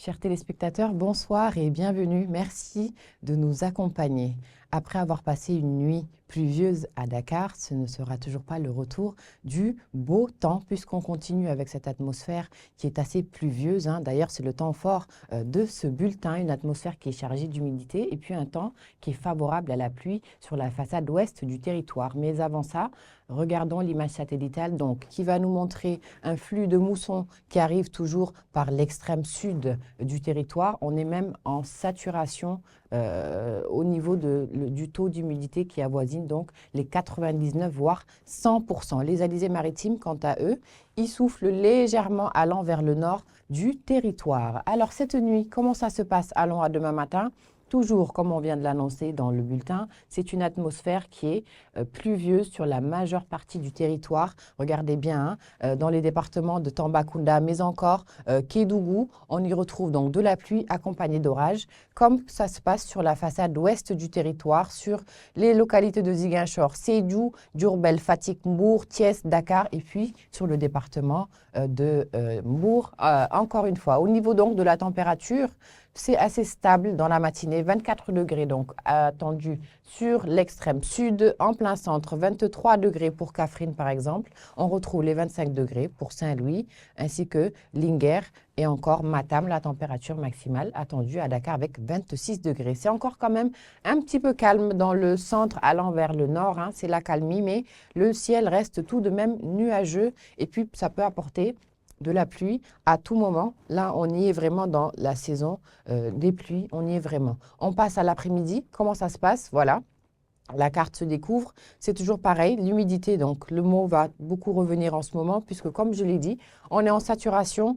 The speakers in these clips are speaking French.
Chers téléspectateurs, bonsoir et bienvenue. Merci de nous accompagner. Après avoir passé une nuit pluvieuse à Dakar, ce ne sera toujours pas le retour du beau temps puisqu'on continue avec cette atmosphère qui est assez pluvieuse. D'ailleurs, c'est le temps fort de ce bulletin, une atmosphère qui est chargée d'humidité et puis un temps qui est favorable à la pluie sur la façade ouest du territoire. Mais avant ça, regardons l'image satellitale donc, qui va nous montrer un flux de mousson qui arrive toujours par l'extrême sud du territoire. On est même en saturation au niveau du taux d'humidité qui avoisine donc les 99 voire 100%. Les alizés maritimes, quant à eux, ils soufflent légèrement allant vers le nord du territoire. Alors cette nuit, comment ça se passe? Allons à demain matin. Toujours, comme on vient de l'annoncer dans le bulletin, c'est une atmosphère qui est pluvieuse sur la majeure partie du territoire. Regardez bien, dans les départements de Tambacounda, mais encore Kédougou, on y retrouve donc de la pluie accompagnée d'orages, comme ça se passe sur la façade ouest du territoire, sur les localités de Ziguinchor, Sédhiou, Diourbel, Fatick, Mbour, Thiès, Dakar, et puis sur le département de Mbour, encore une fois. Au niveau donc de la température, c'est assez stable dans la matinée, 24 degrés donc attendu sur l'extrême sud, en plein centre, 23 degrés pour Kaffrine par exemple. On retrouve les 25 degrés pour Saint-Louis ainsi que Linguère et encore Matam, la température maximale attendue à Dakar avec 26 degrés. C'est encore quand même un petit peu calme dans le centre allant vers le nord, c'est l'accalmie, mais le ciel reste tout de même nuageux et puis ça peut apporter de la pluie à tout moment. Là, on y est vraiment dans la saison des pluies, on y est vraiment. On passe à l'après-midi, comment ça se passe? Voilà. La carte se découvre, c'est toujours pareil, l'humidité, donc le mot va beaucoup revenir en ce moment puisque comme je l'ai dit, on est en saturation,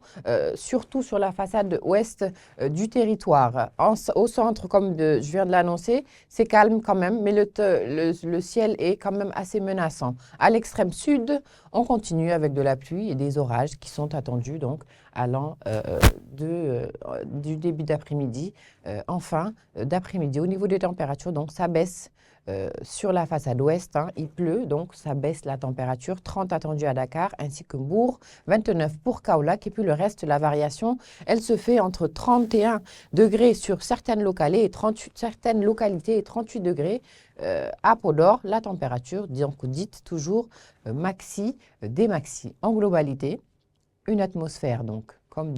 surtout sur la façade ouest du territoire. Au centre, comme je viens de l'annoncer, c'est calme quand même, mais le ciel est quand même assez menaçant. À l'extrême sud, on continue avec de la pluie et des orages qui sont attendus donc allant du début d'après-midi, d'après-midi. Au niveau des températures, donc ça baisse. Sur la façade ouest, il pleut, donc ça baisse la température. 30 attendu à Dakar, ainsi que Mbour, 29 pour Kaolack. Et puis le reste, la variation, elle se fait entre 31 degrés sur certaines localités et 38 degrés à Podor. La température, donc dite toujours maxi, des maxi. En globalité, une atmosphère, donc, comme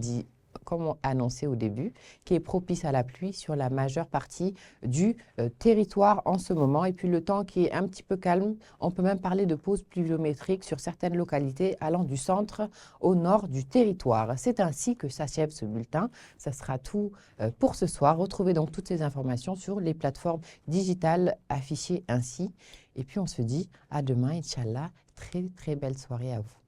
annoncé au début, qui est propice à la pluie sur la majeure partie du territoire en ce moment. Et puis le temps qui est un petit peu calme, on peut même parler de pause pluviométrique sur certaines localités allant du centre au nord du territoire. C'est ainsi que s'achève ce bulletin. Ça sera tout pour ce soir. Retrouvez donc toutes ces informations sur les plateformes digitales affichées ainsi. Et puis on se dit à demain, Inch'Allah. Très très belle soirée à vous.